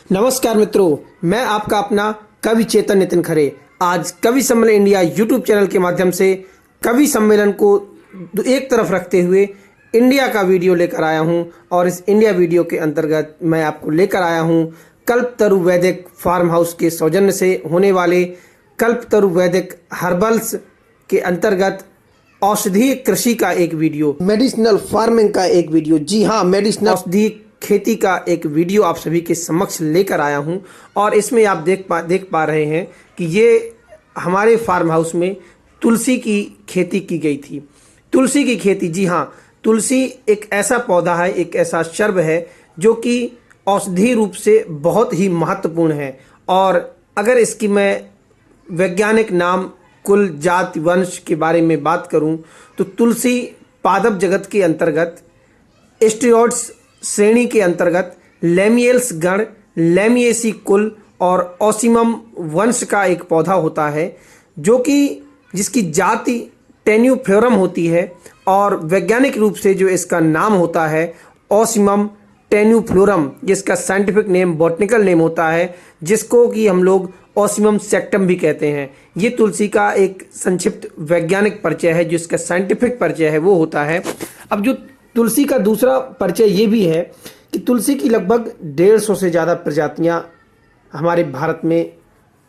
नमस्कार मित्रों, मैं आपका अपना कवि चेतन नितिन खरे आज कवि सम्मेलन इंडिया यूट्यूब चैनल के माध्यम से कवि सम्मेलन को एक तरफ रखते हुए इंडिया का वीडियो लेकर आया हूं। और इस इंडिया वीडियो के अंतर्गत मैं आपको लेकर आया हूं कल्पतरु वैदिक फार्म हाउस के सौजन्य से होने वाले कल्पतरु वैदिक हर्बल्स के अंतर्गत औषधीय कृषि का एक वीडियो, मेडिसिनल फार्मिंग का एक वीडियो, जी हाँ, मेडिसिनल औषधीय खेती का एक वीडियो आप सभी के समक्ष लेकर आया हूं। और इसमें आप देख पा रहे हैं कि ये हमारे फार्म हाउस में तुलसी की खेती की गई थी। तुलसी की खेती, जी हाँ, तुलसी एक ऐसा पौधा है, एक ऐसा शर्ब है जो कि औषधीय रूप से बहुत ही महत्वपूर्ण है। और अगर इसकी मैं वैज्ञानिक नाम, कुल, जाति, वंश के बारे में बात करूं तो तुलसी पादप जगत के अंतर्गत एस्टेरॉइड्स श्रेणी के अंतर्गत लेमियल्स गण, लेमिएसी कुल और ओसिमम वंश का एक पौधा होता है जो कि जिसकी जाति टेन्यूफ्लोरम होती है। और वैज्ञानिक रूप से जो इसका नाम होता है ओसिमम टेन्यूफ्लोरम, जिसका साइंटिफिक नेम, बॉटनिकल नेम होता है, जिसको कि हम लोग ओसिमम सेक्टम भी कहते हैं। ये तुलसी का एक संक्षिप्त वैज्ञानिक परिचय है। जो इसका साइंटिफिक परिचय है वो होता है। अब जो तुलसी का दूसरा परिचय ये भी है कि तुलसी की लगभग 150 से ज़्यादा प्रजातियां हमारे भारत में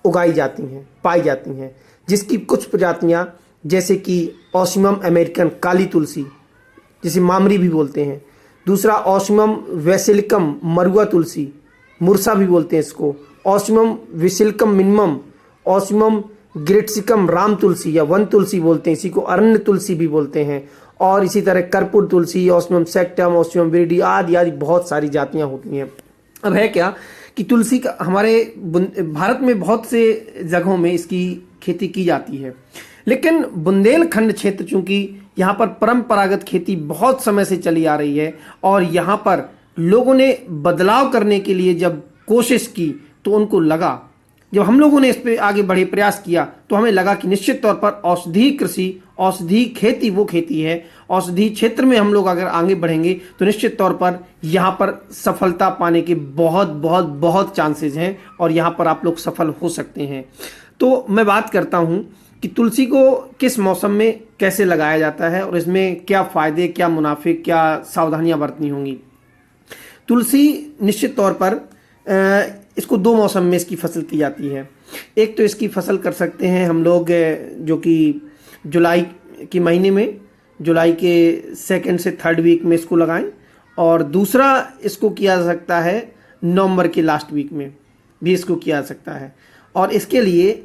उगाई जाती हैं, पाई जाती हैं, जिसकी कुछ प्रजातियां जैसे कि ओसिमम अमेरिकन काली तुलसी, जिसे मामरी भी बोलते हैं, दूसरा ओसिमम वैसिलिकम मरुआ तुलसी, मुरसा भी बोलते हैं इसको, ओसिमम विसिलिकम मिनिमम, ओसिमम ग्रेटसिकम राम तुलसी या वन तुलसी बोलते हैं, इसी को अरण्य तुलसी भी बोलते हैं। और इसी तरह कर्पूर तुलसी, ओसिमम सेक्टम, ओसिमम विरिडी आदि आदि बहुत सारी जातियां होती हैं। अब है क्या कि तुलसी का हमारे भारत में बहुत से जगहों में इसकी खेती की जाती है, लेकिन बुंदेलखंड क्षेत्र, चूंकि यहाँ पर परंपरागत खेती बहुत समय से चली आ रही है और यहाँ पर लोगों ने बदलाव करने के लिए जब कोशिश की तो उनको लगा, जब हम लोगों ने इस पे आगे बढ़े, प्रयास किया, तो हमें लगा कि निश्चित तौर पर औषधीय कृषि, औषधीय खेती वो खेती है, औषधीय क्षेत्र में हम लोग अगर आगे बढ़ेंगे तो निश्चित तौर पर यहाँ पर सफलता पाने के बहुत बहुत बहुत चांसेस हैं और यहाँ पर आप लोग सफल हो सकते हैं। तो मैं बात करता हूँ कि तुलसी को किस मौसम में कैसे लगाया जाता है और इसमें क्या फ़ायदे, क्या मुनाफे, क्या सावधानियाँ बरतनी होंगी। तुलसी निश्चित तौर पर इसको 2 मौसम में इसकी फसल की जाती है। एक तो इसकी फसल कर सकते हैं हम लोग जो कि जुलाई के महीने में, जुलाई के 2nd से 3rd वीक में इसको लगाएं। और दूसरा इसको किया जा सकता है नवंबर के लास्ट वीक में भी इसको किया जा सकता है। और इसके लिए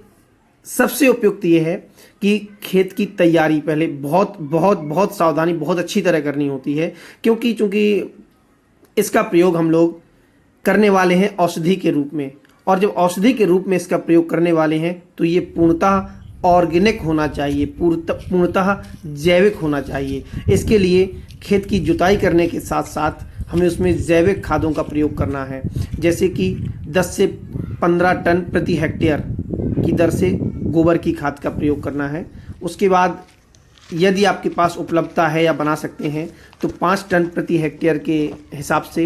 सबसे उपयुक्त ये है कि खेत की तैयारी पहले बहुत बहुत बहुत सावधानी, बहुत अच्छी तरह करनी होती है, क्योंकि चूँकि इसका प्रयोग हम लोग करने वाले हैं औषधि के रूप में। और जब औषधि के रूप में इसका प्रयोग करने वाले हैं तो ये पूर्णतः ऑर्गेनिक होना चाहिए, पूर्णतः जैविक होना चाहिए। इसके लिए खेत की जुताई करने के साथ साथ हमें उसमें जैविक खादों का प्रयोग करना है, जैसे कि 10 से 15 टन प्रति हेक्टेयर की दर से गोबर की खाद का प्रयोग करना है। उसके बाद यदि आपके पास उपलब्धता है या बना सकते हैं तो 5 टन प्रति हेक्टेयर के हिसाब से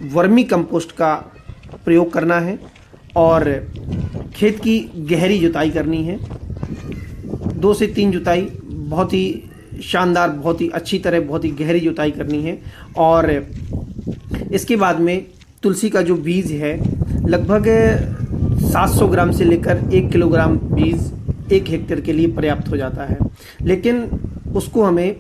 वर्मी कंपोस्ट का प्रयोग करना है। और खेत की गहरी जुताई करनी है, 2 से 3 जुताई, बहुत ही शानदार, बहुत ही अच्छी तरह, बहुत ही गहरी जुताई करनी है। और इसके बाद में तुलसी का जो बीज है लगभग 700 ग्राम से लेकर 1 किलोग्राम बीज 1 हेक्टेयर के लिए पर्याप्त हो जाता है। लेकिन उसको हमें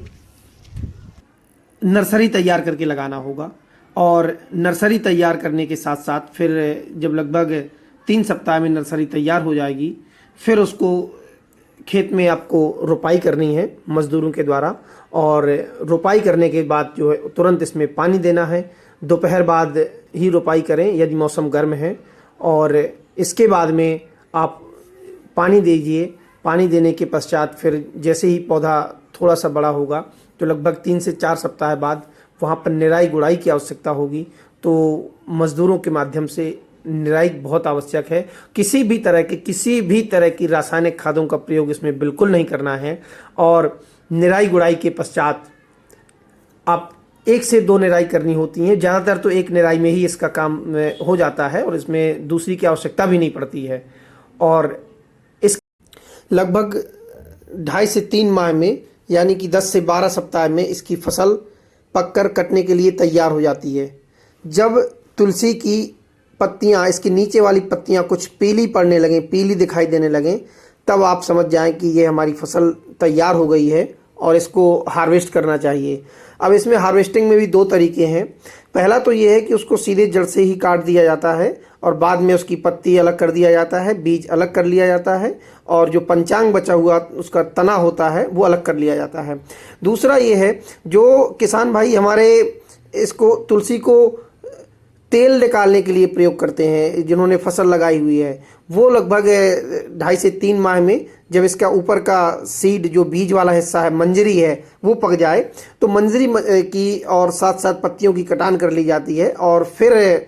नर्सरी तैयार करके लगाना होगा। और नर्सरी तैयार करने के साथ साथ फिर जब लगभग 3 सप्ताह में नर्सरी तैयार हो जाएगी, फिर उसको खेत में आपको रोपाई करनी है मजदूरों के द्वारा। और रोपाई करने के बाद जो है तुरंत इसमें पानी देना है। दोपहर बाद ही रोपाई करें यदि मौसम गर्म है। और इसके बाद में आप पानी दीजिए। पानी देने के पश्चात फिर जैसे ही पौधा थोड़ा सा बड़ा होगा तो लगभग 3 से 4 सप्ताह बाद वहाँ पर निराई गुड़ाई की आवश्यकता होगी। तो मज़दूरों के माध्यम से निराई बहुत आवश्यक है। किसी भी तरह की रासायनिक खादों का प्रयोग इसमें बिल्कुल नहीं करना है। और निराई गुड़ाई के पश्चात आप 1 से 2 निराई करनी होती हैं। ज़्यादातर तो एक निराई में ही इसका काम हो जाता है और इसमें दूसरी की आवश्यकता भी नहीं पड़ती है। और इस लगभग 2.5 से 3 माह में, यानी कि 10 से 12 सप्ताह में इसकी फसल पककर कटने के लिए तैयार हो जाती है। जब तुलसी की पत्तियां, इसकी नीचे वाली पत्तियां कुछ पीली पड़ने लगें, पीली दिखाई देने लगें, तब आप समझ जाएं कि ये हमारी फसल तैयार हो गई है और इसको हार्वेस्ट करना चाहिए। अब इसमें हार्वेस्टिंग में भी 2 तरीके हैं। पहला तो ये है कि उसको सीधे जड़ से ही काट दिया जाता है और बाद में उसकी पत्ती अलग कर दिया जाता है, बीज अलग कर लिया जाता है और जो पंचांग बचा हुआ उसका तना होता है वो अलग कर लिया जाता है। दूसरा ये है, जो किसान भाई हमारे इसको तुलसी को तेल निकालने के लिए प्रयोग करते हैं, जिन्होंने फसल लगाई हुई है, वो लगभग 2.5 से 3 माह में जब इसका ऊपर का सीड, जो बीज वाला हिस्सा है, मंजरी है, वो पक जाए तो मंजरी की और साथ साथ पत्तियों की कटान कर ली जाती है और फिर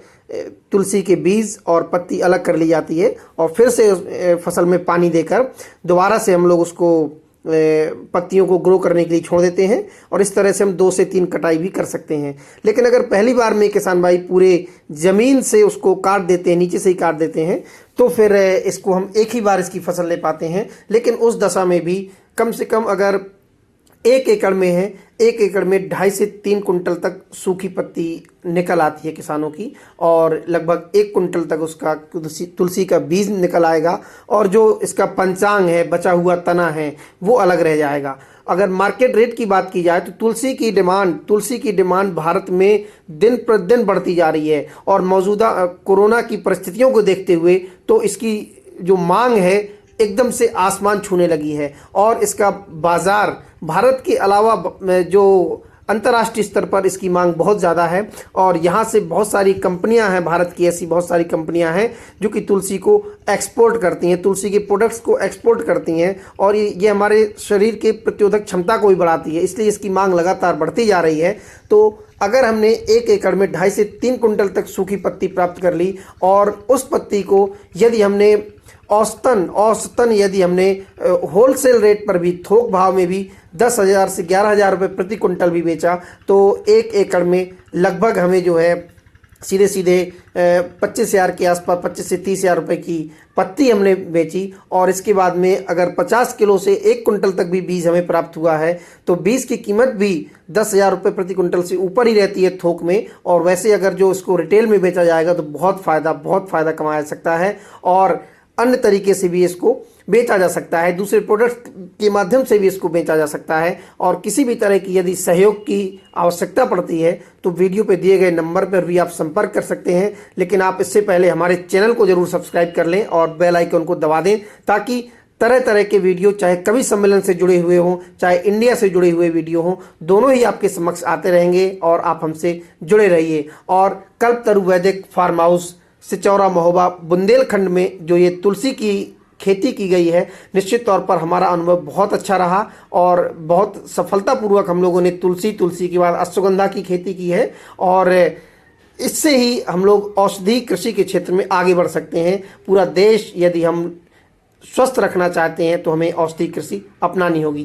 तुलसी के बीज और पत्ती अलग कर ली जाती है और फिर से फसल में पानी देकर दोबारा से हम लोग उसको पत्तियों को ग्रो करने के लिए छोड़ देते हैं और इस तरह से हम 2 से 3 कटाई भी कर सकते हैं। लेकिन अगर पहली बार में किसान भाई पूरे ज़मीन से उसको काट देते हैं, नीचे से ही काट देते हैं, तो फिर इसको हम एक ही बार इसकी फसल ले पाते हैं। लेकिन उस दशा में भी कम से कम अगर 1 एकड़ में है, 1 एकड़ में 2.5 से 3 कुंटल तक सूखी पत्ती निकल आती है किसानों की और लगभग 1 कुंटल तक उसका तुलसी का बीज निकल आएगा और जो इसका पंचांग है, बचा हुआ तना है, वो अलग रह जाएगा। अगर मार्केट रेट की बात की जाए तो तुलसी की डिमांड भारत में दिन प्रतिदिन बढ़ती जा रही है और मौजूदा कोरोना की परिस्थितियों को देखते हुए तो इसकी जो मांग है एकदम से आसमान छूने लगी है और इसका बाजार भारत के अलावा जो अंतर्राष्ट्रीय स्तर पर इसकी मांग बहुत ज़्यादा है और यहाँ से बहुत सारी कंपनियाँ हैं, भारत की ऐसी बहुत सारी कंपनियाँ हैं जो कि तुलसी को एक्सपोर्ट करती हैं, तुलसी के प्रोडक्ट्स को एक्सपोर्ट करती हैं और ये हमारे शरीर के प्रतिरोधक क्षमता को भी बढ़ाती है, इसलिए इसकी मांग लगातार बढ़ती जा रही है। तो अगर हमने 1 एकड़ में 2.5 से 3 कुंटल तक सूखी पत्ती प्राप्त कर ली और उस पत्ती को यदि हमने औसतन यदि हमने होलसेल रेट पर भी, थोक भाव में भी 10,000 से 11,000 रुपये प्रति कुंटल भी बेचा तो 1 एकड़ में लगभग हमें जो है सीधे 25,000 के आसपास, 25 से 30,000 रुपये की पत्ती हमने बेची और इसके बाद में अगर 50 किलो से 1 कुंटल तक भी बीज हमें प्राप्त हुआ है तो बीज की कीमत भी 10,000 रुपये प्रति कुंटल से ऊपर ही रहती है थोक में। और वैसे अगर जो इसको रिटेल में बेचा जाएगा तो बहुत फ़ायदा कमाया जा सकता है और अन्य तरीके से भी इसको बेचा जा सकता है, दूसरे प्रोडक्ट के माध्यम से भी इसको बेचा जा सकता है। और किसी भी तरह की यदि सहयोग की आवश्यकता पड़ती है तो वीडियो पे दिए गए नंबर पर भी आप संपर्क कर सकते हैं। लेकिन आप इससे पहले हमारे चैनल को जरूर सब्सक्राइब कर लें और बेल आइकन को दबा दें ताकि तरह तरह के वीडियो, चाहे कवि सम्मेलन से जुड़े हुए हों, चाहे इंडिया से जुड़े हुए वीडियो हों, दोनों ही आपके समक्ष आते रहेंगे और आप हमसे जुड़े रहिए। और कल्पतरु वैदिक फार्म हाउस, सिचौरा महोबा, बुंदेलखंड में जो ये तुलसी की खेती की गई है, निश्चित तौर पर हमारा अनुभव बहुत अच्छा रहा और बहुत सफलतापूर्वक हम लोगों ने तुलसी के बाद अश्वगंधा की खेती की है और इससे ही हम लोग औषधि कृषि के क्षेत्र में आगे बढ़ सकते हैं। पूरा देश यदि हम स्वस्थ रखना चाहते हैं तो हमें औषधि कृषि अपनानी होगी।